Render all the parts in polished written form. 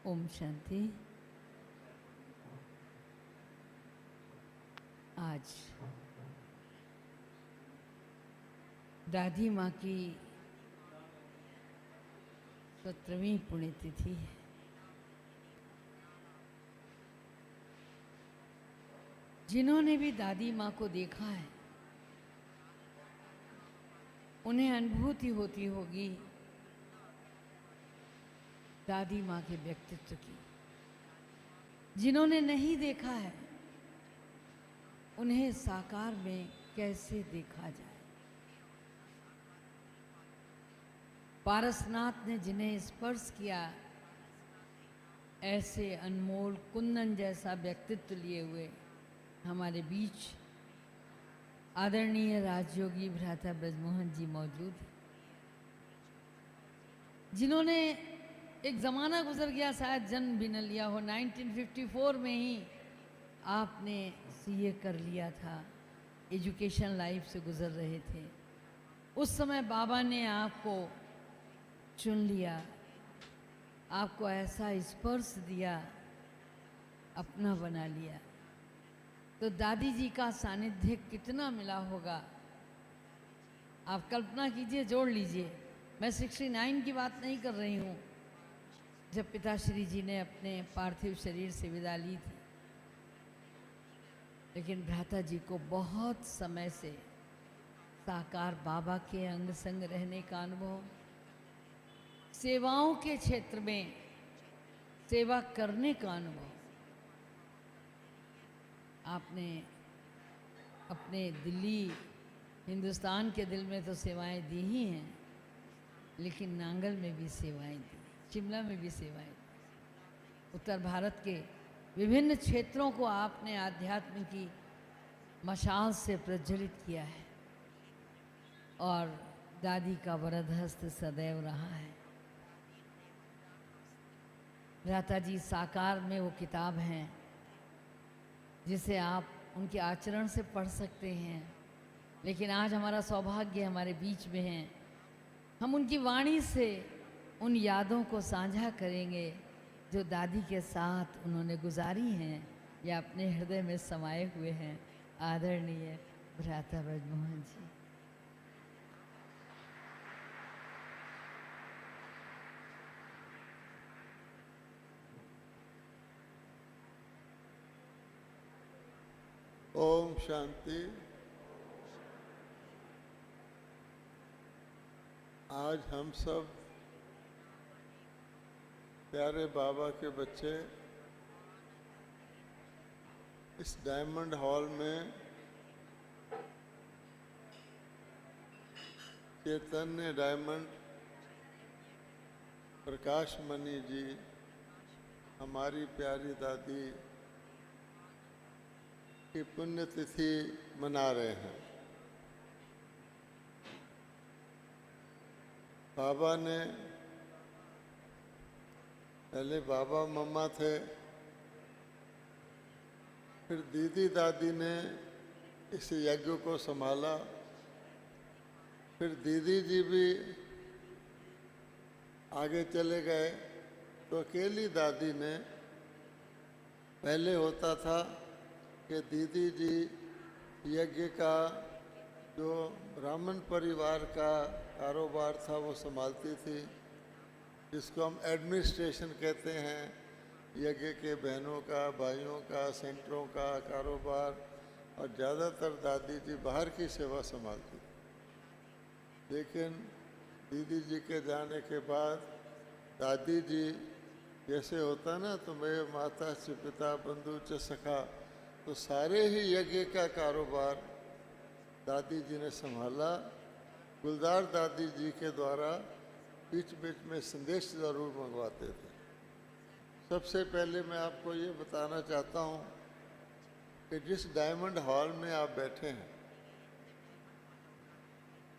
ओम शांति। आज दादी माँ की 17वीं पुण्यतिथि है। जिन्होंने भी दादी माँ को देखा है उन्हें अनुभूति होती होगी दादी माँ के व्यक्तित्व की। जिन्होंने नहीं देखा है उन्हें साकार में कैसे देखा जाए। पारसनाथ ने जिन्हें स्पर्श किया, ऐसे अनमोल कुंदन जैसा व्यक्तित्व लिए हुए हमारे बीच आदरणीय राजयोगी भ्राता ब्रजमोहन जी मौजूद हैं, जिन्होंने एक ज़माना गुजर गया, शायद जन्म भी न लिया हो। 1954 में ही आपने सीए कर लिया था, एजुकेशन लाइफ से गुजर रहे थे। उस समय बाबा ने आपको चुन लिया, आपको ऐसा स्पर्श दिया, अपना बना लिया। तो दादी जी का सानिध्य कितना मिला होगा आप कल्पना कीजिए, जोड़ लीजिए। मैं 69 की बात नहीं कर रही हूँ जब पिताश्री जी ने अपने पार्थिव शरीर से विदा ली थी, लेकिन भ्राता जी को बहुत समय से साकार बाबा के अंग संग रहने का अनुभव, सेवाओं के क्षेत्र में सेवा करने का अनुभव आपने अपने दिल्ली हिंदुस्तान के दिल में तो सेवाएं दी ही हैं, लेकिन नांगल में भी सेवाएं दी, शिमला में भी सेवाएं दी। उत्तर भारत के विभिन्न क्षेत्रों को आपने आध्यात्म की मशाल से प्रज्वलित किया है और दादी का वरद हस्त सदैव रहा है। भ्राता जी साकार में वो किताब हैं जिसे आप उनके आचरण से पढ़ सकते हैं, लेकिन आज हमारा सौभाग्य हमारे बीच में है, हम उनकी वाणी से उन यादों को साझा करेंगे जो दादी के साथ उन्होंने गुजारी हैं या अपने हृदय में समाये हुए हैं। आदरणीय भ्राता ब्रजमोहन जी। ओम शांति। आज हम सब प्यारे बाबा के बच्चे इस डायमंड हॉल में चैतन्य डायमंड प्रकाश मणि जी, हमारी प्यारी दादी की पुण्यतिथि मना रहे हैं। बाबा ने, पहले बाबा मम्मा थे, फिर दीदी दादी ने इस यज्ञ को संभाला, फिर दीदी जी भी आगे चले गए, तो अकेली दादी ने, पहले होता था कि दीदी जी यज्ञ का जो ब्राह्मण परिवार का कारोबार था वो संभालती थी, जिसको हम एडमिनिस्ट्रेशन कहते हैं, यज्ञ के बहनों का, भाइयों का, सेंटरों का कारोबार, और ज़्यादातर दादी जी बाहर की सेवा संभालती थी। लेकिन दीदी जी के जाने के बाद दादी जी, जैसे होता ना, तुम्हें माता च पिता बंधु च सखा, तो सारे ही यज्ञ का कारोबार दादी जी ने संभाला। गुलजार दादी जी के द्वारा बीच बीच में संदेश ज़रूर मंगवाते थे। सबसे पहले मैं आपको ये बताना चाहता हूँ कि जिस डायमंड हॉल में आप बैठे हैं,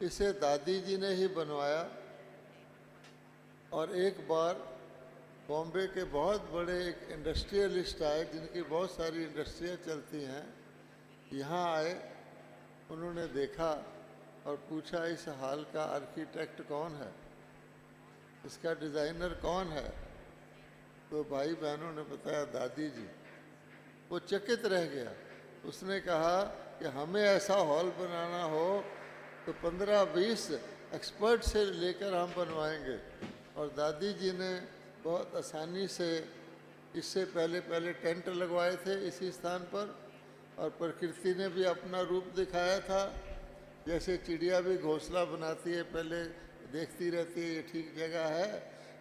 इसे दादी जी ने ही बनवाया। और एक बार बॉम्बे के बहुत बड़े एक इंडस्ट्रियलिस्ट आए, जिनकी बहुत सारी इंडस्ट्रियाँ चलती हैं, यहाँ आए। उन्होंने देखा और पूछा, इस हॉल का आर्किटेक्ट कौन है, इसका डिज़ाइनर कौन है। तो भाई बहनों ने बताया दादी जी, वो चकित रह गया। उसने कहा कि हमें ऐसा हॉल बनाना हो तो 15-20 एक्सपर्ट से लेकर हम बनवाएंगे। और दादी जी ने बहुत आसानी से इससे पहले टेंट लगवाए थे इसी स्थान पर, और प्रकृति ने भी अपना रूप दिखाया था। जैसे चिड़िया भी घोंसला बनाती है, पहले देखती रहती है ये ठीक जगह है,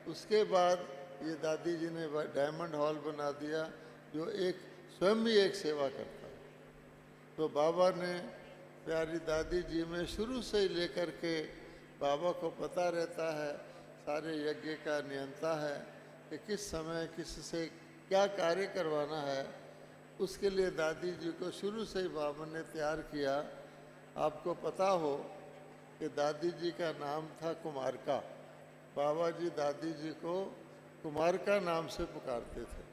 उसके बाद ये दादी जी ने डायमंड हॉल बना दिया जो एक स्वयं ही एक सेवा करता है। तो बाबा ने प्यारी दादी जी में शुरू से ही लेकर के बाबा को पता रहता है, सारे यज्ञ का नियंता है कि किस समय किससे क्या कार्य करवाना है। उसके लिए दादी जी को शुरू से ही बाबा ने तैयार किया। आपको पता हो कि दादी जी का नाम था कुमारका। बाबा जी दादी जी को कुमारका नाम से पुकारते थे।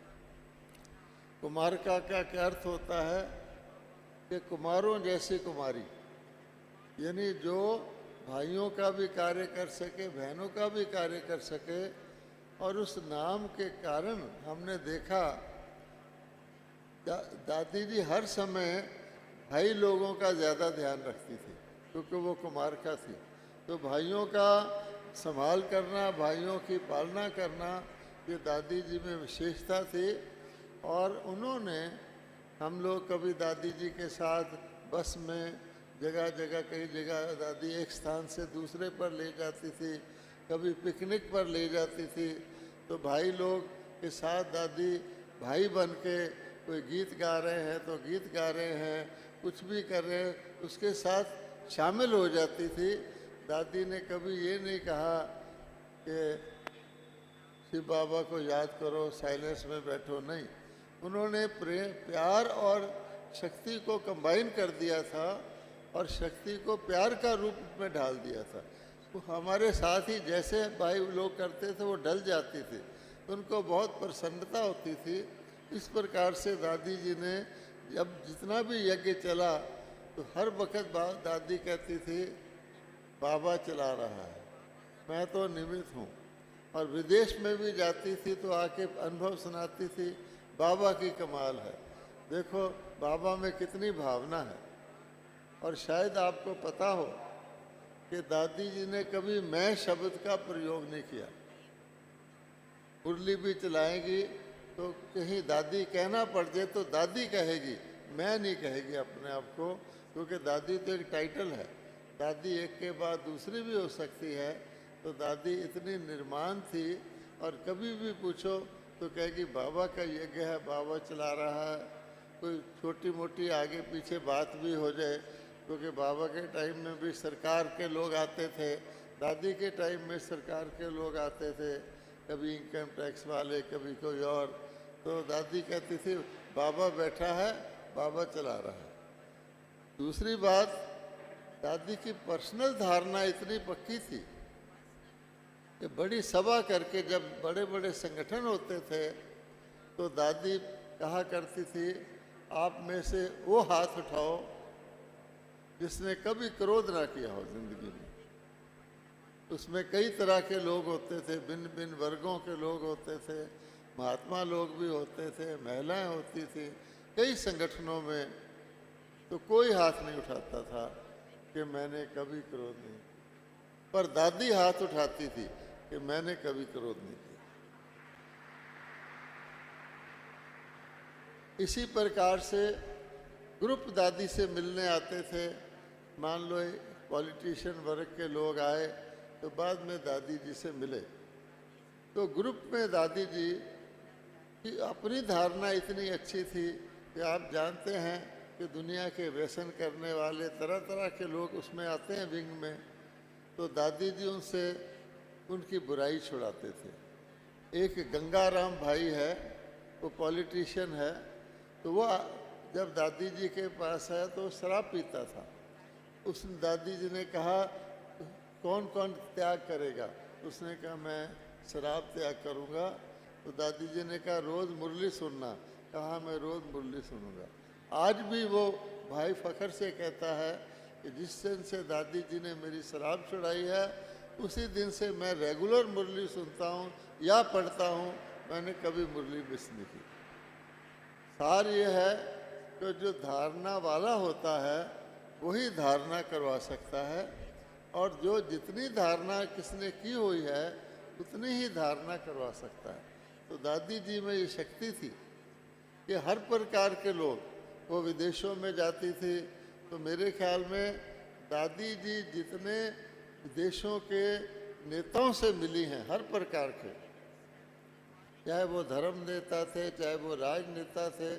कुमारका का क्या अर्थ होता है कि कुमारों जैसी कुमारी, यानी जो भाइयों का भी कार्य कर सके, बहनों का भी कार्य कर सके। और उस नाम के कारण हमने देखा दादी जी हर समय भाई लोगों का ज़्यादा ध्यान रखती थी, क्योंकि वो कुमारका थी। तो भाइयों का संभाल करना, भाइयों की पालना करना, ये दादी जी में विशेषता थी। और उन्होंने, हम लोग कभी दादी जी के साथ बस में जगह जगह, कई जगह दादी एक स्थान से दूसरे पर ले जाती थी, कभी पिकनिक पर ले जाती थी। तो भाई लोग के साथ दादी भाई बन के कोई गीत गा रहे हैं तो गीत गा रहे हैं, कुछ भी कर रहे हैं उसके साथ शामिल हो जाती थी। दादी ने कभी ये नहीं कहा कि शिव बाबा को याद करो, साइलेंस में बैठो, नहीं। उन्होंने प्यार और शक्ति को कंबाइन कर दिया था और शक्ति को प्यार का रूप में ढाल दिया था। तो हमारे साथ ही जैसे भाई लोग करते थे वो ढल जाती थी, उनको बहुत प्रसन्नता होती थी। इस प्रकार से दादी जी ने जब जितना भी यज्ञ चला तो हर वक्त दादी कहती थी बाबा चला रहा है, मैं तो निमित्त हूँ। और विदेश में भी जाती थी तो आके अनुभव सुनाती थी, बाबा की कमाल है, देखो बाबा में कितनी भावना है। और शायद आपको पता हो कि दादी जी ने कभी मैं शब्द का प्रयोग नहीं किया। मुरली भी चलाएगी तो कहीं दादी कहना पड़ जाए तो दादी कहेगी, मैं नहीं कहेगी अपने आप को, क्योंकि दादी तो एक टाइटल है, दादी एक के बाद दूसरी भी हो सकती है। तो दादी इतनी निर्माण थी और कभी भी पूछो तो कहेगी बाबा का यज्ञ है, बाबा चला रहा है। कोई छोटी मोटी आगे पीछे बात भी हो जाए, क्योंकि बाबा के टाइम में भी सरकार के लोग आते थे, दादी के टाइम में सरकार के लोग आते थे, कभी इनकम टैक्स वाले, कभी कोई और। तो दादी कहती थी बाबा बैठा है, बाबा चला रहा है। दूसरी बात, दादी की पर्सनल धारणा इतनी पक्की थी कि बड़ी सभा करके जब बड़े बड़े संगठन होते थे तो दादी कहा करती थी आप में से वो हाथ उठाओ जिसने कभी क्रोध ना किया हो जिंदगी में। उसमें कई तरह के लोग होते थे, भिन्न भिन्न वर्गों के लोग होते थे, महात्मा लोग भी होते थे, महिलाएं होती थी कई संगठनों में। तो कोई हाथ नहीं उठाता था कि मैंने कभी क्रोध नहीं, पर दादी हाथ उठाती थी कि मैंने कभी क्रोध नहीं किया। इसी प्रकार से ग्रुप दादी से मिलने आते थे। मान लो पॉलिटिशियन वर्ग के लोग आए तो बाद में दादी जी से मिले, तो ग्रुप में दादी जी की अपनी धारणा इतनी अच्छी थी कि आप जानते हैं कि दुनिया के व्यसन करने वाले तरह तरह के लोग उसमें आते हैं विंग में, तो दादी जी उनसे उनकी बुराई छुड़ाते थे। एक गंगाराम भाई है, वो पॉलिटिशियन है, तो वो जब दादी जी के पास आया तो शराब पीता था। उस दादी जी ने कहा कौन कौन त्याग करेगा, उसने कहा मैं शराब त्याग करूँगा। तो दादी जी ने कहा रोज़ मुरली सुनना, कहा मैं रोज़ मुरली सुनूंगा। आज भी वो भाई फ़ख्र से कहता है कि जिस दिन से दादी जी ने मेरी शराब छुड़ाई है उसी दिन से मैं रेगुलर मुरली सुनता हूँ या पढ़ता हूँ, मैंने कभी मुरली मिस नहीं की। सार ये है कि जो धारणा वाला होता है वही धारणा करवा सकता है, और जो जितनी धारणा किसने की हुई है उतनी ही धारणा करवा सकता है। तो दादी जी में ये शक्ति थी कि हर प्रकार के लोग, वो विदेशों में जाती थी तो मेरे ख्याल में दादी जी जितने देशों के नेताओं से मिली हैं, हर प्रकार के, चाहे वो धर्म नेता थे चाहे वो राजनेता थे,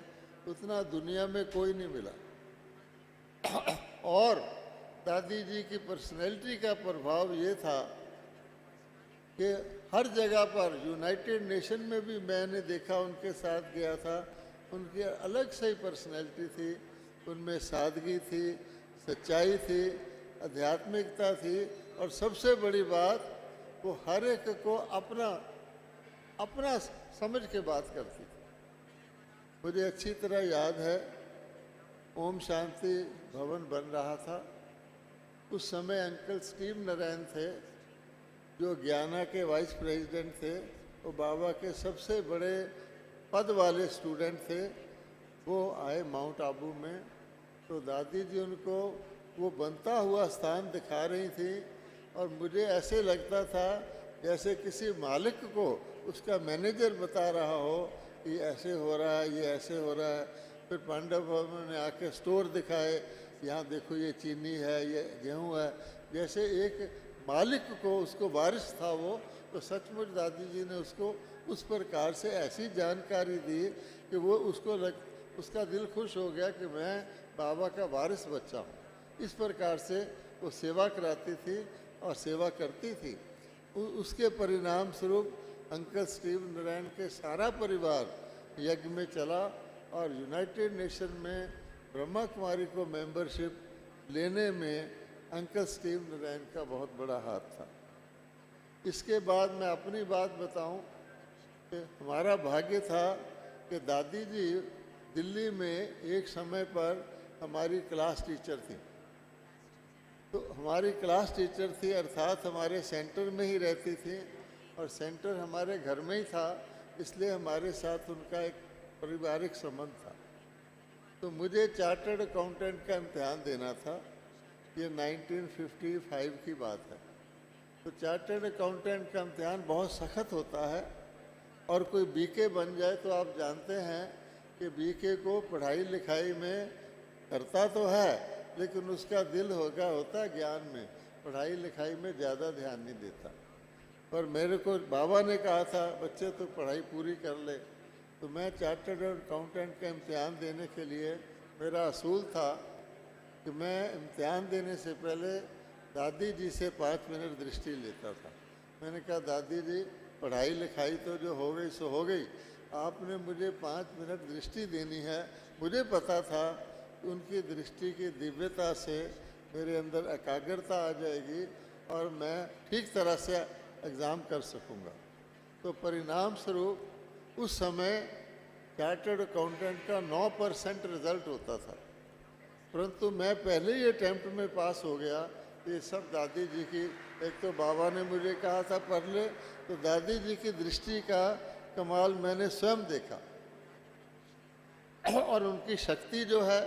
उतना दुनिया में कोई नहीं मिला। और दादी जी की पर्सनैलिटी का प्रभाव ये था कि हर जगह पर, यूनाइटेड नेशन में भी मैंने देखा, उनके साथ गया था, उनकी अलग से ही पर्सनैलिटी थी, उनमें सादगी थी, सच्चाई थी, आध्यात्मिकता थी, और सबसे बड़ी बात वो हर एक को अपना अपना समझ के बात करती थी। मुझे अच्छी तरह याद है ओम शांति भवन बन रहा था, उस समय अंकल स्टीव नारायण थे जो ज्ञाना के वाइस प्रेसिडेंट थे, वो बाबा के सबसे बड़े पद वाले स्टूडेंट थे। वो आए माउंट आबू में, तो दादी जी उनको वो बनता हुआ स्थान दिखा रही थी, और मुझे ऐसे लगता था जैसे किसी मालिक को उसका मैनेजर बता रहा हो कि ऐसे हो रहा है, ये ऐसे हो रहा है। फिर पांडव भवन ने आके स्टोर दिखाए, यहाँ देखो ये चीनी है, ये गेहूँ है, जैसे एक मालिक को उसको वारिस था वो। तो सचमुच दादी जी ने उसको उस प्रकार से ऐसी जानकारी दी कि वो उसका दिल खुश हो गया कि मैं बाबा का वारिस बच्चा हूँ। इस प्रकार से वो सेवा कराती थी और सेवा करती थी। उसके परिणाम स्वरूप अंकल स्टीव नारायण के सारा परिवार यज्ञ में चला, और यूनाइटेड नेशन में ब्रह्मा कुमारी को मेंबरशिप लेने में अंकल स्टीव नारायण का बहुत बड़ा हाथ था। इसके बाद मैं अपनी बात बताऊं कि हमारा भाग्य था कि दादी जी दिल्ली में एक समय पर हमारी क्लास टीचर थी। तो हमारी क्लास टीचर थी अर्थात हमारे सेंटर में ही रहती थी, और सेंटर हमारे घर में ही था, इसलिए हमारे साथ उनका एक पारिवारिक संबंध था। तो मुझे चार्टर्ड अकाउंटेंट का इम्तिहान देना था, ये 1955 की बात है। तो चार्टर्ड अकाउंटेंट का इम्तिहान बहुत सख्त होता है, और कोई बीके बन जाए तो आप जानते हैं कि बीके को पढ़ाई लिखाई में करता तो है, लेकिन उसका दिल होता ज्ञान में, पढ़ाई लिखाई में ज़्यादा ध्यान नहीं देता। पर मेरे को बाबा ने कहा था बच्चे तो पढ़ाई पूरी कर ले, तो मैं चार्टर्ड अकाउंटेंट का इम्तिहान देने के लिए, मेरा असूल था कि मैं इम्तिहान देने से पहले दादी जी से 5 मिनट दृष्टि लेता था। मैंने कहा दादी जी पढ़ाई लिखाई तो जो हो गई सो हो गई, आपने मुझे 5 मिनट दृष्टि देनी है। मुझे पता था उनकी दृष्टि की दिव्यता से मेरे अंदर एकाग्रता आ जाएगी और मैं ठीक तरह से एग्ज़ाम कर सकूंगा। तो परिणाम स्वरूप उस समय चार्टर्ड अकाउंटेंट का 9% रिजल्ट होता था, परंतु मैं पहले ही अटैम्प्ट में पास हो गया। ये सब दादी जी की, एक तो बाबा ने मुझे कहा था पढ़ ले, तो दादी जी की दृष्टि का कमाल मैंने स्वयं देखा। और उनकी शक्ति जो है,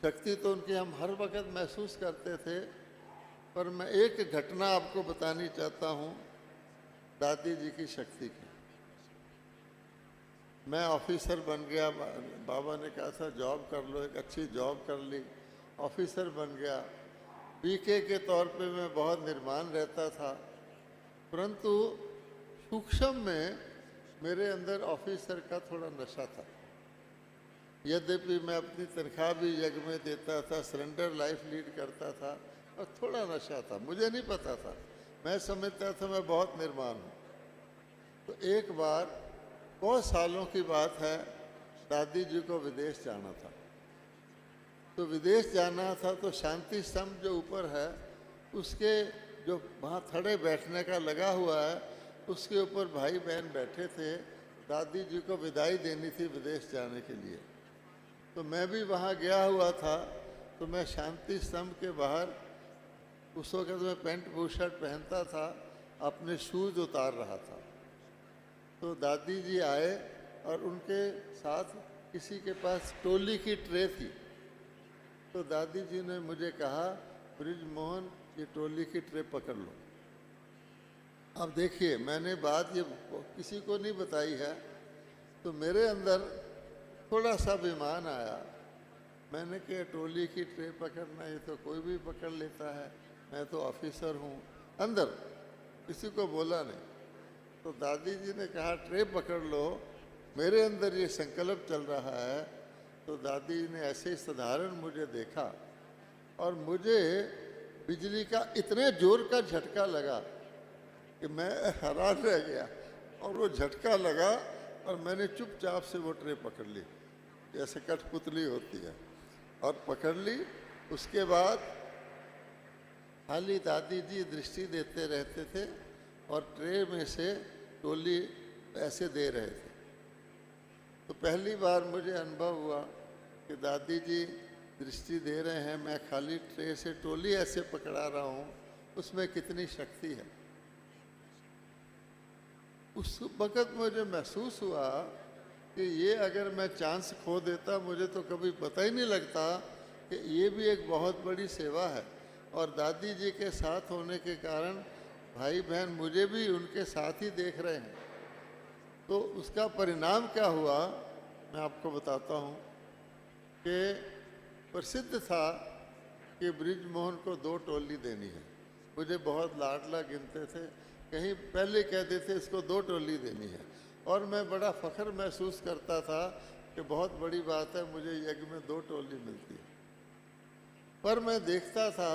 शक्ति तो उनकी हम हर वक्त महसूस करते थे, पर मैं एक घटना आपको बतानी चाहता हूँ दादी जी की शक्ति की। मैं ऑफिसर बन गया, बाबा ने कहा था जॉब कर लो, एक अच्छी जॉब कर ली, ऑफिसर बन गया। बीके के तौर पे मैं बहुत निर्माण रहता था, परंतु सूक्ष्म में मेरे अंदर ऑफिसर का थोड़ा नशा था। यद्यपि मैं अपनी तनख्वाह भी यज्ञ में देता था, सरेंडर लाइफ लीड करता था, और थोड़ा नशा था, मुझे नहीं पता था, मैं समझता था मैं बहुत निर्माण हूँ। तो एक बार बहुत सालों की बात है, दादी जी को विदेश जाना था। तो विदेश जाना था तो शांति स्तंभ जो ऊपर है, उसके जो वहाँ थड़े बैठने का लगा हुआ है, उसके ऊपर भाई बहन बैठे थे। दादी जी को विदाई देनी थी विदेश जाने के लिए, तो मैं भी वहाँ गया हुआ था। तो मैं शांति स्तंभ के बाहर, उस वक्त मैं पैंट बूशर्ट पहनता था, अपने शूज़ उतार रहा था। तो दादी जी आए और उनके साथ किसी के पास टोली की ट्रे थी। तो दादी जी ने मुझे कहा, ब्रिजमोहन ये टोली की ट्रे पकड़ लो। अब देखिए, मैंने बात ये किसी को नहीं बताई है, तो मेरे अंदर थोड़ा सा अभिमान आया। मैंने कहा टोली की ट्रे पकड़ना ये तो कोई भी पकड़ लेता है, मैं तो ऑफिसर हूँ। अंदर किसी को बोला नहीं। तो दादी जी ने कहा ट्रे पकड़ लो, मेरे अंदर ये संकल्प चल रहा है। तो दादी जी ने ऐसे ही साधारण मुझे देखा और मुझे बिजली का इतने जोर का झटका लगा कि मैं हैरान रह गया। और वो झटका लगा और मैंने चुपचाप से वो ट्रे पकड़ ली, जैसे कठपुतली होती है, और पकड़ ली। उसके बाद खाली दादी जी दृष्टि देते रहते थे और ट्रे में से टोली ऐसे दे रहे थे। तो पहली बार मुझे अनुभव हुआ कि दादी जी दृष्टि दे रहे हैं, मैं खाली ट्रे से टोली ऐसे पकड़ा रहा हूँ, उसमें कितनी शक्ति है। उस वक़्त मुझे महसूस हुआ कि ये अगर मैं चांस खो देता, मुझे तो कभी पता ही नहीं लगता कि ये भी एक बहुत बड़ी सेवा है। और दादी जी के साथ होने के कारण भाई बहन मुझे भी उनके साथ ही देख रहे हैं। तो उसका परिणाम क्या हुआ मैं आपको बताता हूँ कि प्रसिद्ध था कि ब्रिजमोहन को 2 टोली देनी है। मुझे बहुत लाडला गिनते थे, कहीं पहले कह देते इसको 2 टोली देनी है, और मैं बड़ा फ़ख्र महसूस करता था कि बहुत बड़ी बात है, मुझे यज्ञ में 2 टोली मिलती है। पर मैं देखता था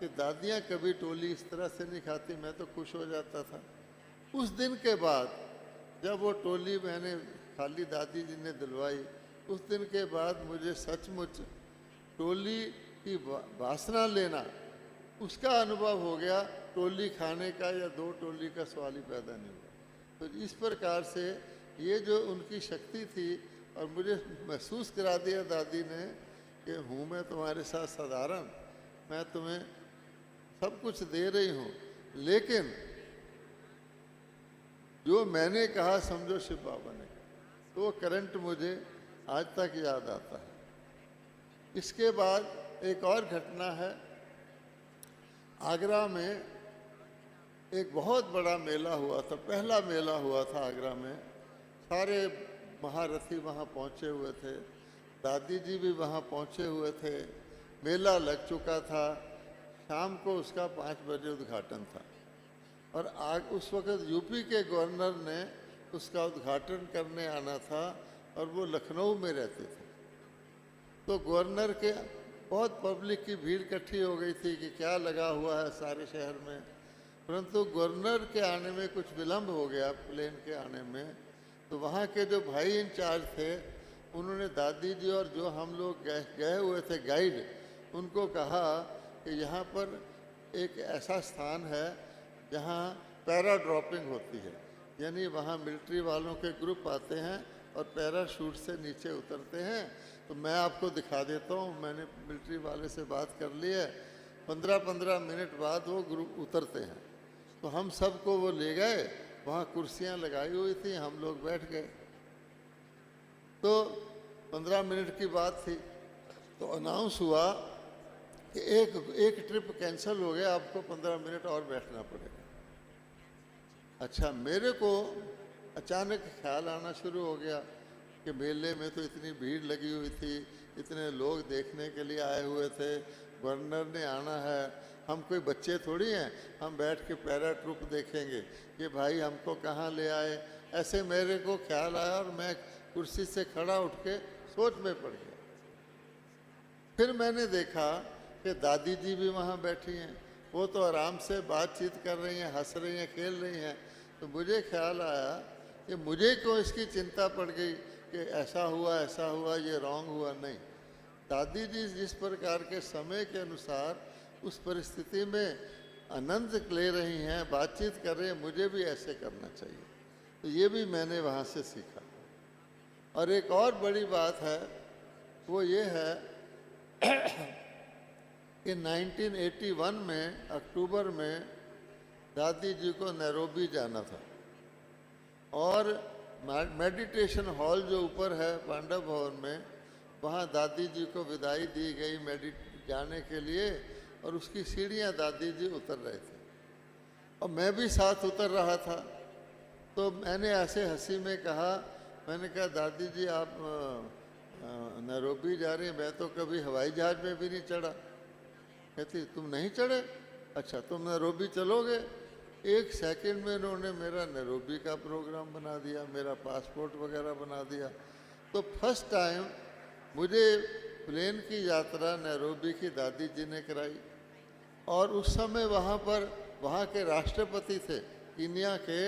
कि दादियाँ कभी टोली इस तरह से नहीं खाती, मैं तो खुश हो जाता था। उस दिन के बाद जब वो टोली मैंने खाली दादी जी ने दिलवाई, उस दिन के बाद मुझे सचमुच टोली की वासना लेना उसका अनुभव हो गया। टोली खाने का या 2 टोली का सवाल ही पैदा नहीं हुआ। तो इस प्रकार से ये जो उनकी शक्ति थी, और मुझे महसूस करा दिया दादी ने कि हूँ मैं तुम्हारे साथ साधारण, मैं तुम्हें सब कुछ दे रही हूँ, लेकिन जो मैंने कहा समझो शिव बाबा ने, तो वो करंट मुझे आज तक याद आता है। इसके बाद एक और घटना है। आगरा में एक बहुत बड़ा मेला हुआ था, पहला मेला हुआ था आगरा में। सारे महारथी वहाँ पहुँचे हुए थे, दादी जी भी वहाँ पहुँचे हुए थे। मेला लग चुका था, शाम को उसका 5 बजे उद्घाटन था। और उस वक़्त यूपी के गवर्नर ने उसका उद्घाटन करने आना था, और वो लखनऊ में रहते थे। तो गवर्नर के बहुत पब्लिक की भीड़ इकट्ठी हो गई थी कि क्या लगा हुआ है सारे शहर में। परंतु गवर्नर के आने में कुछ विलम्ब हो गया, प्लेन के आने में। तो वहाँ के जो भाई इंचार्ज थे, उन्होंने दादी जी और जो हम लोग गए हुए थे गाइड, उनको कहा कि यहाँ पर एक ऐसा स्थान है जहाँ पैरा ड्रॉपिंग होती है, यानी वहाँ मिलिट्री वालों के ग्रुप आते हैं और पैराशूट से नीचे उतरते हैं। तो मैं आपको दिखा देता हूँ, मैंने मिलिट्री वाले से बात कर ली है। 15-15 मिनट बाद वो ग्रुप उतरते हैं। तो हम सबको वो ले गए, वहाँ कुर्सियाँ लगाई हुई थी, हम लोग बैठ गए। तो 15 मिनट की बात थी, तो अनाउंस हुआ कि एक ट्रिप कैंसिल हो गया, आपको 15 मिनट और बैठना पड़ेगा। अच्छा, मेरे को अचानक ख्याल आना शुरू हो गया कि मेले में तो इतनी भीड़ लगी हुई थी, इतने लोग देखने के लिए आए हुए थे, गवर्नर ने आना है, हम कोई बच्चे थोड़ी हैं, हम बैठ के पैरा ट्रूप देखेंगे, ये भाई हमको कहाँ ले आए। ऐसे मेरे को ख्याल आया और मैं कुर्सी से खड़ा उठ के सोच में पड़ गया। फिर मैंने देखा कि दादी जी भी वहाँ बैठी हैं, वो तो आराम से बातचीत कर रही हैं, हंस रही हैं, खेल रही हैं। तो मुझे ख्याल आया कि मुझे क्यों इसकी चिंता पड़ गई कि ऐसा हुआ, ये रॉन्ग हुआ। नहीं, दादी जी जिस प्रकार के समय के अनुसार उस परिस्थिति में आनंद ले रही हैं, बातचीत कर रही हैं, मुझे भी ऐसे करना चाहिए। तो ये भी मैंने वहाँ से सीखा। और एक और बड़ी बात है, वो ये है कि 1981 में अक्टूबर में दादी जी को नैरोबी जाना था, और मेडिटेशन हॉल जो ऊपर है पांडव भवन में, वहाँ दादी जी को विदाई दी गई जाने के लिए, और उसकी सीढ़ियाँ दादी जी उतर रहे थे और मैं भी साथ उतर रहा था। तो मैंने ऐसे हंसी में कहा, मैंने कहा दादी जी आप नैरोबी जा रही हैं, मैं तो कभी हवाई जहाज़ में भी नहीं चढ़ा। कहती तुम नहीं चढ़े, अच्छा तुम नैरोबी चलोगे। 1 सेकंड में उन्होंने मेरा नैरोबी का प्रोग्राम बना दिया, मेरा पासपोर्ट वगैरह बना दिया। तो फर्स्ट टाइम मुझे प्लेन की यात्रा नैरोबी की दादी जी ने कराई। और उस समय वहाँ पर वहाँ के राष्ट्रपति थे, कीनिया के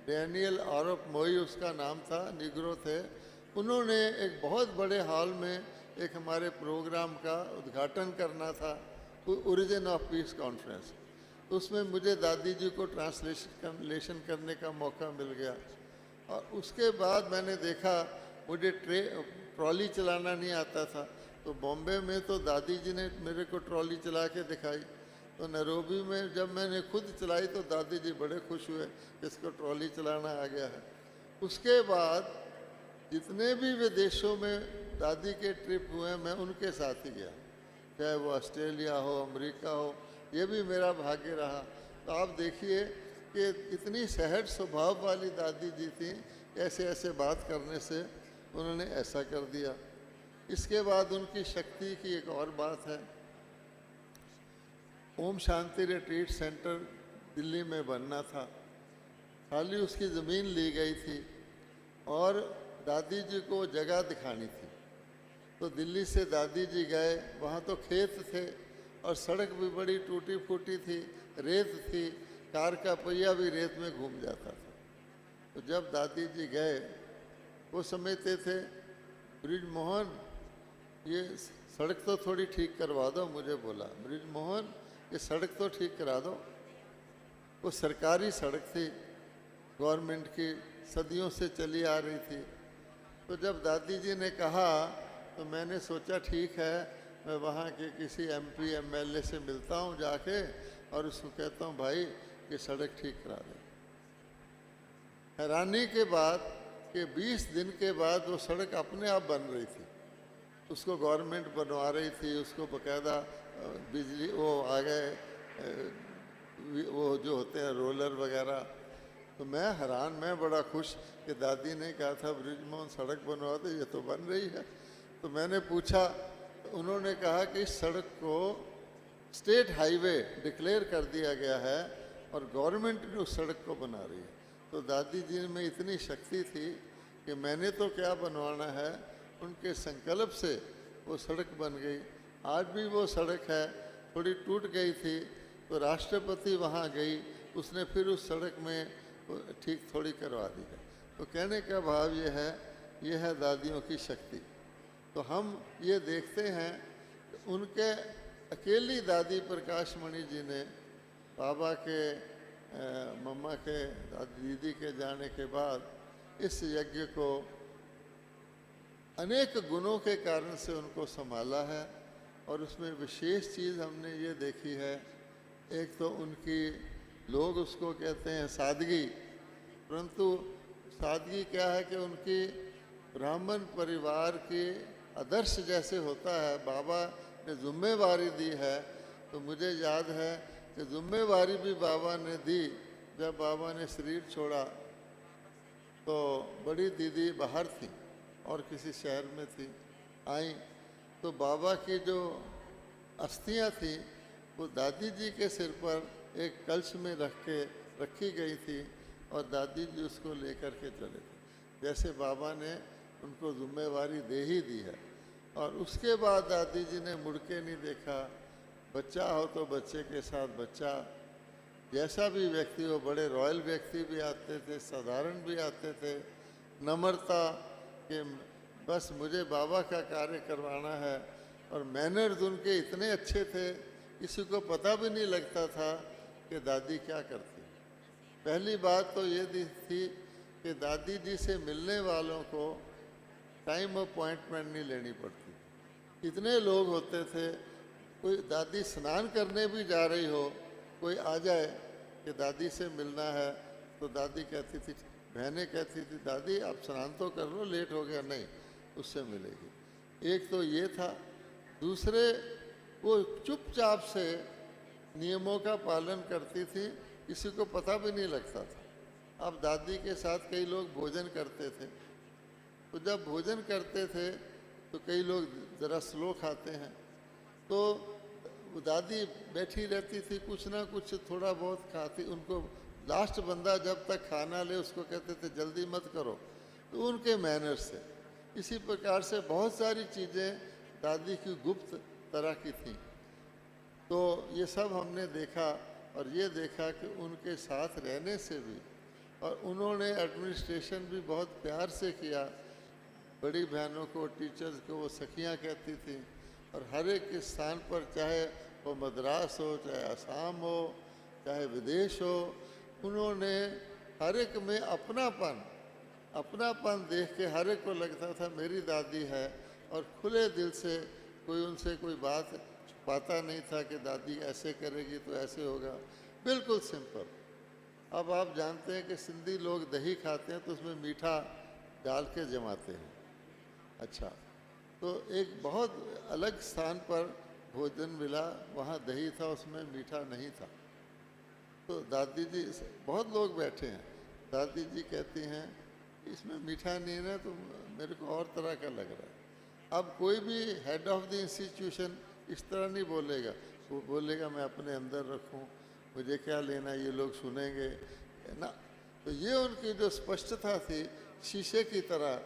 डैनियल आरप मोई उसका नाम था, निग्रो थे। उन्होंने एक बहुत बड़े हॉल में एक हमारे प्रोग्राम का उद्घाटन करना था, ओरिजिन ऑफ पीस कॉन्फ्रेंस। उसमें मुझे दादी जी को ट्रांसलेशन करने का मौका मिल गया। और उसके बाद मैंने देखा मुझे ट्रॉली चलाना नहीं आता था, तो बॉम्बे में तो दादी जी ने मेरे को ट्रॉली चला के दिखाई। तो नैरोबी में जब मैंने खुद चलाई तो दादी जी बड़े खुश हुए, इसको ट्रॉली चलाना आ गया है। उसके बाद जितने भी विदेशों में दादी के ट्रिप हुए मैं उनके साथ ही गया, चाहे वो ऑस्ट्रेलिया हो, अमेरिका हो, ये भी मेरा भाग्य रहा। तो आप देखिए कि इतनी सहज स्वभाव वाली दादी जी थी, ऐसे ऐसे बात करने से उन्होंने ऐसा कर दिया। इसके बाद उनकी शक्ति की एक और बात है, ओम शांति रिट्रीट सेंटर दिल्ली में बनना था, खाली उसकी ज़मीन ली गई थी और दादी जी को जगह दिखानी थी। तो दिल्ली से दादी जी गए, वहाँ तो खेत थे और सड़क भी बड़ी टूटी फूटी थी, रेत थी, कार का पहिया भी रेत में घूम जाता था। तो जब दादी जी गए, वो समझते थे ब्रिज मोहन ये सड़क तो थोड़ी ठीक करवा दो, मुझे बोला ब्रिज मोहन ये सड़क तो ठीक करा दो। वो सरकारी सड़क थी, गवर्नमेंट की, सदियों से चली आ रही थी। तो जब दादी जी ने कहा तो मैंने सोचा ठीक है, मैं वहाँ के किसी एमपी एमएलए से मिलता हूँ जाके और उसको कहता हूँ भाई ये सड़क ठीक करा दे। हैरानी के बात कि 20 दिन के बाद वो सड़क अपने आप बन रही थी, उसको गवर्नमेंट बनवा रही थी, उसको बकायदा बिजली वो आ गए, वो जो होते हैं रोलर वगैरह। तो मैं हैरान, मैं बड़ा खुश कि दादी ने कहा था ब्रिजमोहन सड़क बनवा दे, ये तो बन रही है। तो मैंने पूछा, तो उन्होंने कहा कि इस सड़क को स्टेट हाईवे डिक्लेयर कर दिया गया है और गवर्नमेंट ने उस सड़क को बना रही है। तो दादी जी में इतनी शक्ति थी कि मैंने तो क्या बनवाना है, उनके संकल्प से वो सड़क बन गई। आज भी वो सड़क है, थोड़ी टूट गई थी तो राष्ट्रपति वहाँ गई, उसने फिर उस सड़क में ठीक थोड़ी करवा दी है। तो कहने का भाव ये है दादियों की शक्ति। तो हम ये देखते हैं कि उनके अकेली दादी प्रकाश मणि जी ने बाबा के मम्मा के दीदी के जाने के बाद इस यज्ञ को अनेक गुणों के कारण से उनको संभाला है। और उसमें विशेष चीज़ हमने ये देखी है, एक तो उनकी, लोग उसको कहते हैं सादगी, परंतु सादगी क्या है कि उनकी ब्राह्मण परिवार की आदर्श जैसे होता है, बाबा ने जिम्मेवारी दी है। तो मुझे याद है कि जिम्मेवारी भी बाबा ने दी। जब बाबा ने शरीर छोड़ा तो बड़ी दीदी बाहर थी और किसी शहर में थी, आई तो बाबा की जो अस्थियां थी वो दादी जी के सिर पर एक कलश में रखी गई थी और दादी जी उसको लेकर के चले थे, जैसे बाबा ने उनको जिम्मेवारी दे ही दी है। और उसके बाद दादी जी ने मुड़ के नहीं देखा, बच्चा हो तो बच्चे के साथ बच्चा, जैसा भी व्यक्ति हो, बड़े रॉयल व्यक्ति भी आते थे, साधारण भी आते थे, नम्रता के बस मुझे बाबा का कार्य करवाना है। और मैनर्स उनके इतने अच्छे थे, किसी को पता भी नहीं लगता था कि दादी क्या करती। पहली बात तो ये थी कि दादी जी से मिलने वालों को टाइम अपॉइंटमेंट नहीं लेनी पड़ती। इतने लोग होते थे, कोई दादी स्नान करने भी जा रही हो, कोई आ जाए कि दादी से मिलना है, तो दादी कहती थी बहनें कहती थी दादी आप स्नान तो कर लो, लेट हो गया। नहीं, उससे मिलेगी। एक तो ये था। दूसरे, वो चुपचाप से नियमों का पालन करती थी, किसी को पता भी नहीं लगता था। अब दादी के साथ कई लोग भोजन करते थे, तो जब भोजन करते थे तो कई लोग ज़रा स्लो खाते हैं, तो वो दादी बैठी रहती थी, कुछ ना कुछ थोड़ा बहुत खाती। उनको लास्ट बंदा जब तक खाना ले उसको कहते थे जल्दी मत करो, तो उनके मैनर्स से। इसी प्रकार से बहुत सारी चीज़ें दादी की गुप्त तरह की थी। तो ये सब हमने देखा, और ये देखा कि उनके साथ रहने से भी, और उन्होंने एडमिनिस्ट्रेशन भी बहुत प्यार से किया। बड़ी बहनों को, टीचर्स को वो सखियाँ कहती थी, और हर एक स्थान पर, चाहे वो मद्रास हो, चाहे असम हो, चाहे विदेश हो, उन्होंने हर एक में अपनापन देख के हर एक को लगता था मेरी दादी है, और खुले दिल से कोई उनसे कोई बात छुपाता नहीं था कि दादी ऐसे करेगी तो ऐसे होगा। बिल्कुल सिंपल। अब आप जानते हैं कि सिंधी लोग दही खाते हैं तो उसमें मीठा डाल के जमाते हैं। अच्छा, तो एक बहुत अलग स्थान पर भोजन मिला, वहाँ दही था, उसमें मीठा नहीं था। तो दादी जी, बहुत लोग बैठे हैं, दादी जी कहती हैं इसमें मीठा नहीं है ना, तो मेरे को और तरह का लग रहा है। अब कोई भी हेड ऑफ द इंस्टीट्यूशन इस तरह नहीं बोलेगा। वो बोलेगा मैं अपने अंदर रखूं, मुझे क्या लेना, ये लोग सुनेंगे, है ना। तो ये उनकी जो स्पष्टता थी, शीशे की तरह।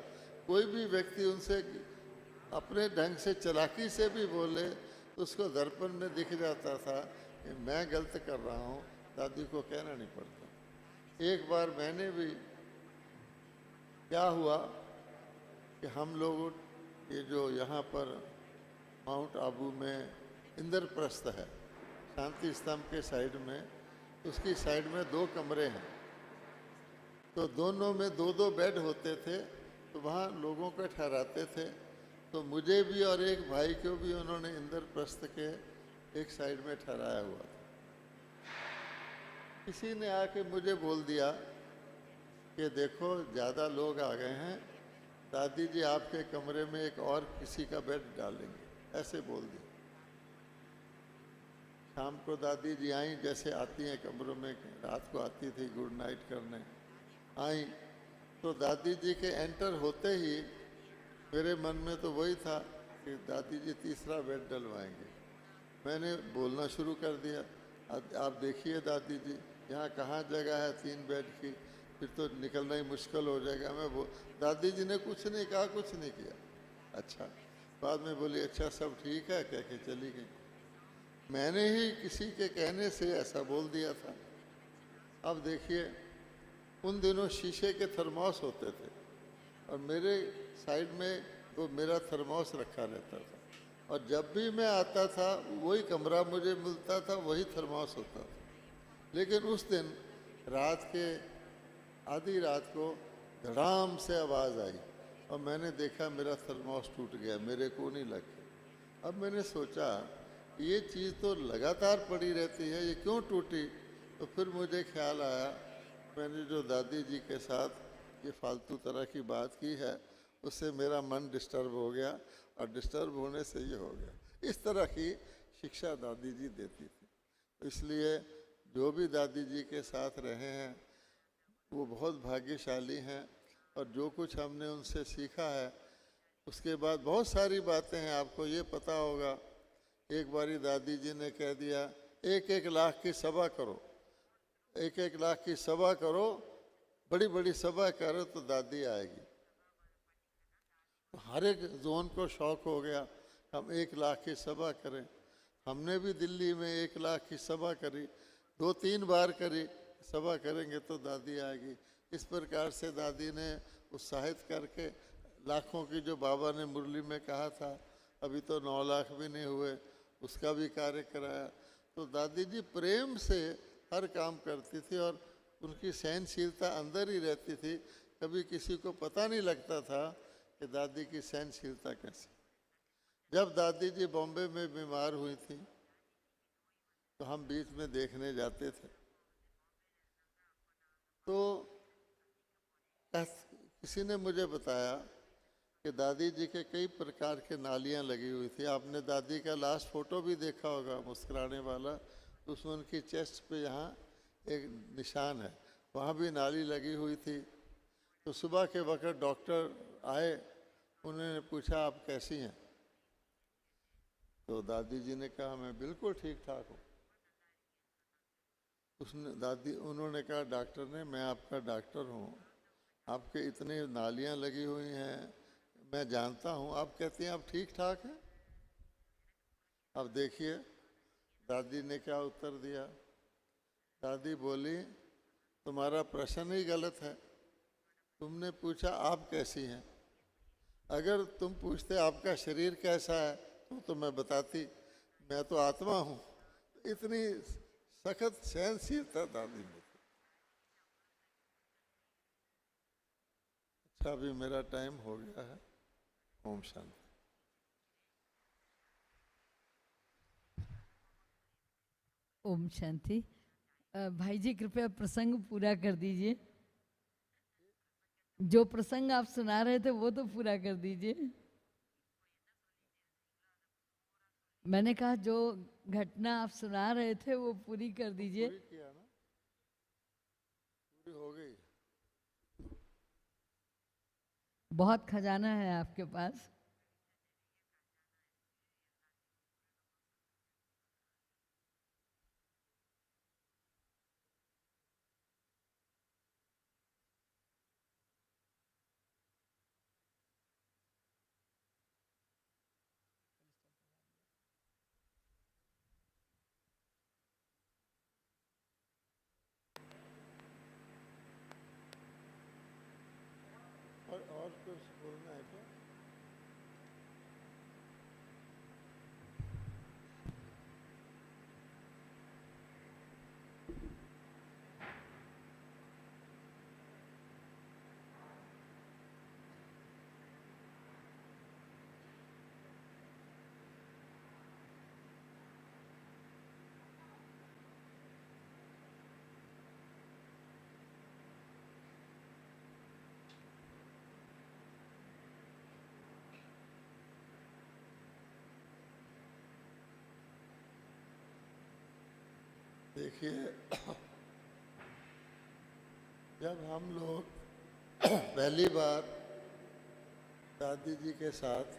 कोई भी व्यक्ति उनसे अपने ढंग से चालाकी से भी बोले तो उसको दर्पण में दिख जाता था कि मैं गलत कर रहा हूँ, दादी को कहना नहीं पड़ता। एक बार मैंने भी, क्या हुआ कि हम लोग, ये जो यहाँ पर माउंट आबू में इंद्रप्रस्थ है, शांति स्तंभ के साइड में, उसकी साइड में 2 कमरे हैं, तो दोनों में 2-2 बेड होते थे, तो वहाँ लोगों को ठहराते थे। तो मुझे भी और एक भाई को भी उन्होंने इंद्रप्रस्थ के एक साइड में ठहराया हुआ था। किसी ने आके मुझे बोल दिया कि देखो ज़्यादा लोग आ गए हैं, दादी जी आपके कमरे में एक और किसी का बेड डालेंगे, ऐसे बोल दिया। शाम को दादी जी आई, जैसे आती हैं कमरों में, रात को आती थी गुड नाइट करने, आई तो दादी जी के एंटर होते ही मेरे मन में तो वही था कि दादी जी तीसरा बेड डलवाएंगे। मैंने बोलना शुरू कर दिया, आप देखिए दादी जी, यहाँ कहाँ जगह है 3 बेड की, फिर तो निकलना ही मुश्किल हो जाएगा। दादी जी ने कुछ नहीं कहा, कुछ नहीं किया। अच्छा, बाद में बोली अच्छा सब ठीक है, कह के चली गई। मैंने ही किसी के कहने से ऐसा बोल दिया था। अब देखिए, उन दिनों शीशे के थर्मोस होते थे, और मेरे साइड में वो मेरा थर्मोस रखा रहता था, और जब भी मैं आता था वही कमरा मुझे मिलता था, वही थर्मोस होता था। लेकिन उस दिन रात के आधी रात को धड़ाम से आवाज़ आई, और मैंने देखा मेरा थर्मोस टूट गया, मेरे को नहीं लग गया। अब मैंने सोचा ये चीज़ तो लगातार पड़ी रहती है, ये क्यों टूटी। तो फिर मुझे ख्याल आया, मैंने जो दादी जी के साथ ये फालतू तरह की बात की है, उससे मेरा मन डिस्टर्ब हो गया, और डिस्टर्ब होने से ये हो गया। इस तरह की शिक्षा दादी जी देती थी। तो इसलिए जो भी दादी जी के साथ रहे हैं वो बहुत भाग्यशाली हैं, और जो कुछ हमने उनसे सीखा है, उसके बाद बहुत सारी बातें हैं। आपको ये पता होगा, एक बारी दादी जी ने कह दिया 1-1 लाख की सभा करो, 1-1 लाख की सभा करो, बड़ी बड़ी सभा करो तो दादी आएगी। तो हर एक जोन को शौक हो गया हम 1 लाख की सभा करें। हमने भी दिल्ली में 1 लाख की सभा करी, 2-3 बार करी, सभा करेंगे तो दादी आएगी। इस प्रकार से दादी ने उत्साहित करके लाखों की, जो बाबा ने मुरली में कहा था, अभी तो 9 लाख भी नहीं हुए, उसका भी कार्य कराया। तो दादी जी प्रेम से हर काम करती थी, और उनकी सहनशीलता अंदर ही रहती थी। कभी किसी को पता नहीं लगता था कि दादी की सहनशीलता कैसी। जब दादी जी बॉम्बे में बीमार हुई थी तो हम बीच में देखने जाते थे, तो किसी ने मुझे बताया कि दादी जी के कई प्रकार के नालियां लगी हुई थी। आपने दादी का लास्ट फोटो भी देखा होगा, मुस्कुराने वाला, तो उसमें उनकी चेस्ट पे यहाँ एक निशान है, वहाँ भी नाली लगी हुई थी। तो सुबह के वक्त डॉक्टर आए, उन्होंने पूछा आप कैसी हैं? तो दादी जी ने कहा मैं बिल्कुल ठीक ठाक हूँ। उन्होंने कहा डॉक्टर ने, मैं आपका डॉक्टर हूँ, आपके इतनी नालियाँ लगी हुई हैं, मैं जानता हूँ, आप कहती हैं आप ठीक ठाक हैं। अब देखिए दादी ने क्या उत्तर दिया। दादी बोली तुम्हारा प्रश्न ही गलत है, तुमने पूछा आप कैसी हैं। अगर तुम पूछते आपका शरीर कैसा है तो मैं बताती, मैं तो आत्मा हूँ। इतनी सख्त सहनशीलता दादी में। अच्छा, अभी मेरा टाइम हो गया है। ओम शांति। ओम शांति। भाई जी कृपया प्रसंग पूरा कर दीजिए। जो प्रसंग आप सुना रहे थे वो तो पूरा कर दीजिए। मैंने कहा जो घटना आप सुना रहे थे वो पूरी कर दीजिए। पूरी किया ना, पूरी हो गई। बहुत खजाना है आपके पास। और कुछ बोलना है क्या? देखिए, जब हम लोग पहली बार दादी जी के साथ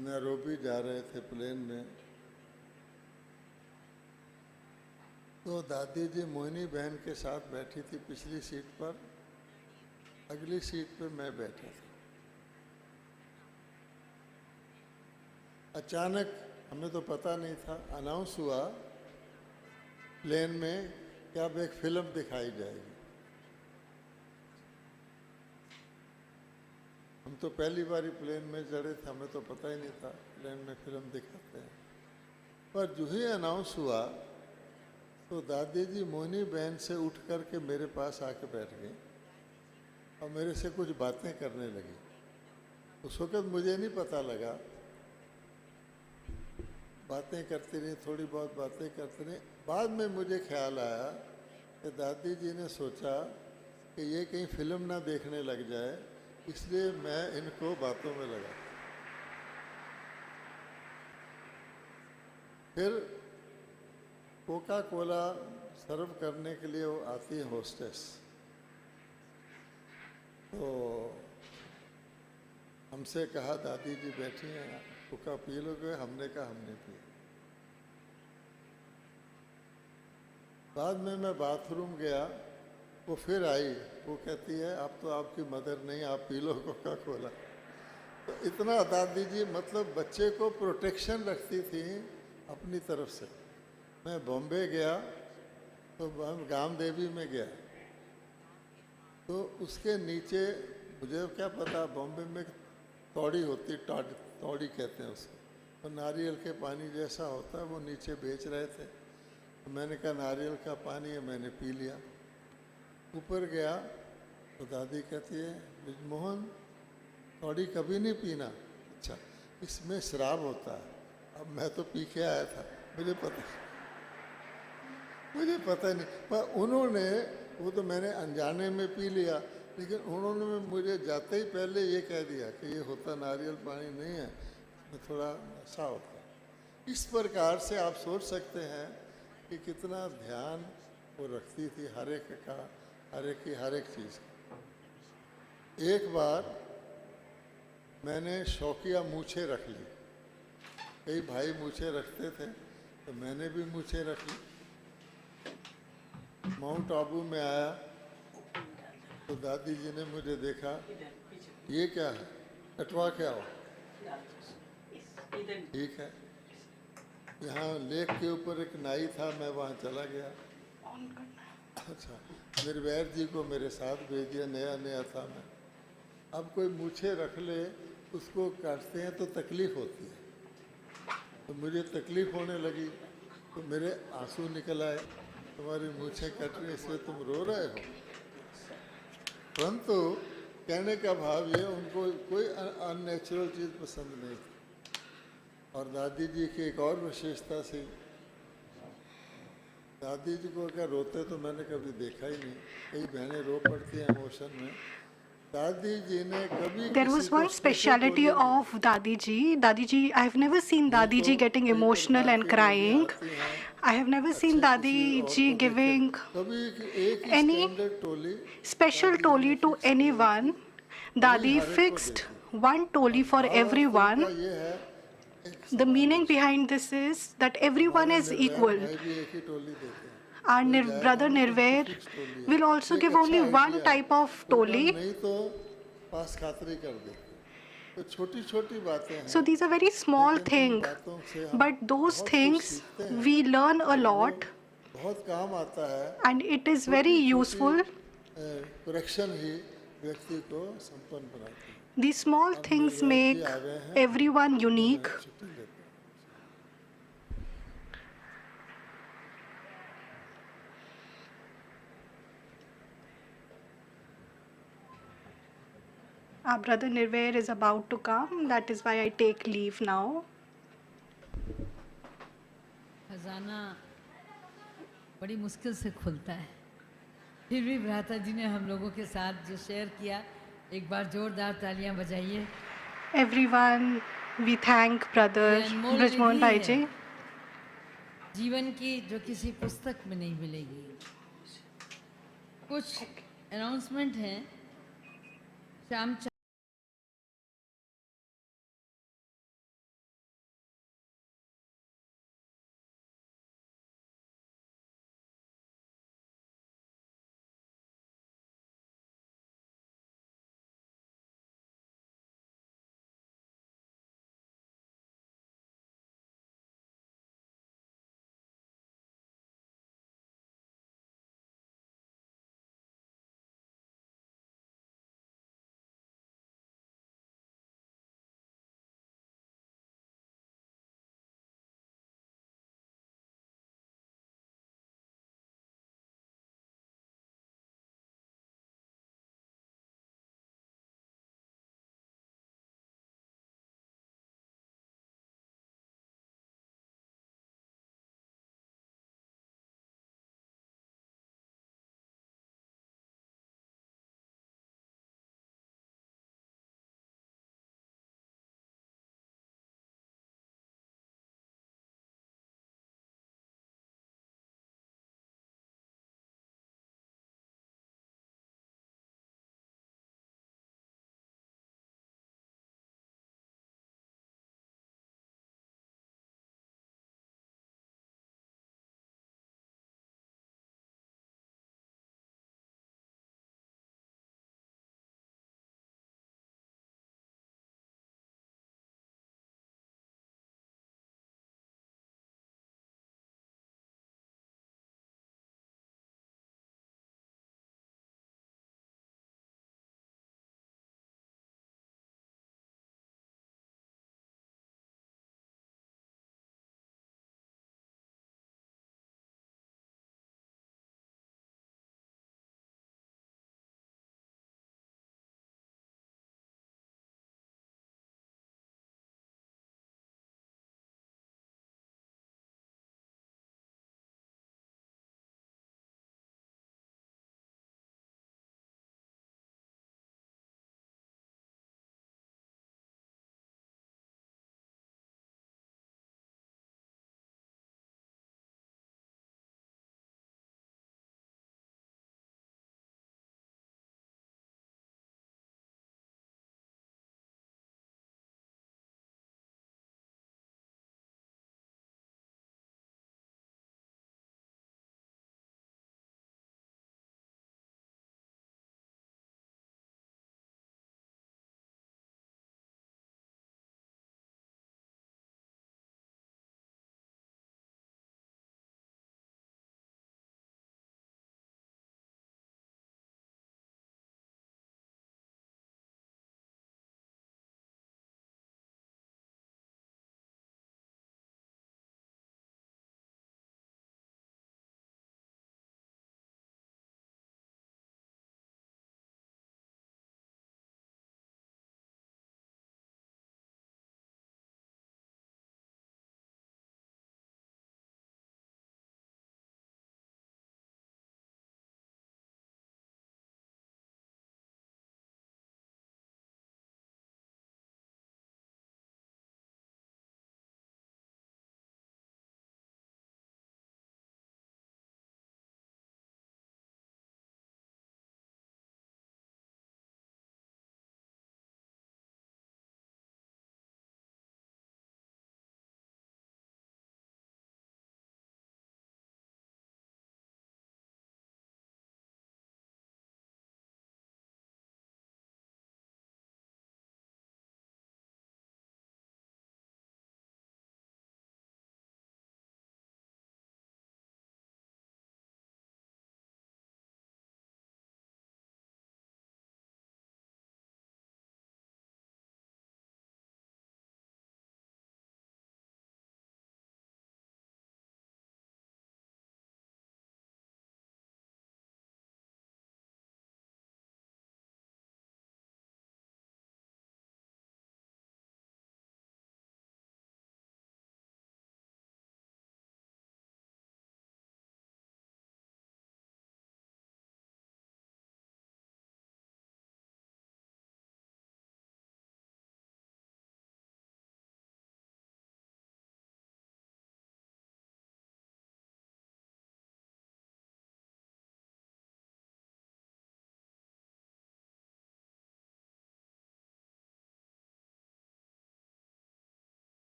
नैरोबी जा रहे थे प्लेन में, तो दादी जी मोहिनी बहन के साथ बैठी थी पिछली सीट पर, अगली सीट पे मैं बैठा था। अचानक, हमें तो पता नहीं था, अनाउंस हुआ प्लेन में कि अब एक फिल्म दिखाई जाएगी। हम तो पहली बार प्लेन में चढ़े थे, हमें तो पता ही नहीं था प्लेन में फिल्म दिखाते हैं। पर जो ही अनाउंस हुआ तो दादी जी मोहिनी बहन से उठ कर के मेरे पास आके बैठ गई और मेरे से कुछ बातें करने लगी। उस वक्त मुझे नहीं पता लगा, बातें करती रही, थोड़ी बहुत बातें करती रही। बाद में मुझे ख्याल आया कि दादी जी ने सोचा कि ये कहीं फिल्म ना देखने लग जाए, इसलिए मैं इनको बातों में लगा। फिर कोका कोला सर्व करने के लिए वो आती है होस्टेस, तो हमसे कहा दादी जी बैठी हैं, कोका पी लोगे? हमने कहा हमने पी। बाद में मैं बाथरूम गया, वो फिर आई, वो कहती है अब तो आपकी मदर नहीं, आप पी लो कोका कोला। तो इतना दादी जी मतलब बच्चे को प्रोटेक्शन रखती थी अपनी तरफ से। मैं बॉम्बे गया तो गाम देवी में गया, तो उसके नीचे मुझे क्या पता, बॉम्बे में तौड़ी होती, तौड़ी कहते हैं उसको, तो नारियल के पानी जैसा होता है, वो नीचे बेच रहे थे। तो मैंने कहा नारियल का पानी है, मैंने पी लिया। ऊपर गया तो दादी कहती है ब्रिजमोहन तौड़ी कभी नहीं पीना। अच्छा, इसमें शराब होता है। अब मैं तो पी के आया था, मुझे पता नहीं, पर उन्होंने, वो तो मैंने अनजाने में पी लिया, लेकिन उन्होंने मुझे जाते ही पहले ये कह दिया कि ये होता नारियल पानी नहीं है, इसमें थोड़ा नशा होता है। इस प्रकार से आप सोच सकते हैं कि कितना ध्यान वो रखती थी हर एक का, हर एक चीज़ का। एक बार मैंने शौकिया मूछें रख ली, कई भाई मूछें रखते थे तो मैंने भी मूछें रख ली। माउंट आबू में आया तो दादी जी ने मुझे देखा, ये क्या है, कटवा के आओ। ठीक है। यहाँ लेक के ऊपर एक नाई था, मैं वहाँ चला गया। अच्छा, निर्वैर जी को मेरे साथ भेज दिया, नया नया था मैं। अब कोई मूछें रख ले, उसको काटते हैं तो तकलीफ होती है, तो मुझे तकलीफ होने लगी, तो मेरे आंसू निकल आए, तुम्हारी मूछें कट रही इसलिए तुम रो रहे हो। परंतु कहने का भाव ये, उनको कोई अननेचुरल चीज़ पसंद नहीं थी। और दादी जी की एक और विशेषता थी, दादी जी को अगर रोते तो मैंने कभी देखा ही नहीं, कई बहनें रो पड़ती हैं इमोशन में। दादी जी ने कभी There was one speciality of Dadi Ji. Dadi Ji, I have never seen Dadi Ji getting emotional and crying. I have never seen Dadi Ji giving any special toli to anyone. Dadi fixed one toli for everyone. The meaning behind this is that everyone is equal. Our brother Nirvair will also give only one type of toli. So these are very small things, but those things we learn a lot, and it is very useful. These small things make everyone unique. Our brother Nirvair is about to come. That is why I take leave now. खजाना बड़ी मुश्किल से खुलता है, फिर भी भ्राता जी ने हम लोगों के साथ जो शेयर किया, एक बार जोरदार तालियां बजाइए। Everyone, we thank brother Brajmohan Bhai Ji. जीवन की जो किसी पुस्तक में नहीं मिलेगी। कुछ अनाउंसमेंट हैं। शाम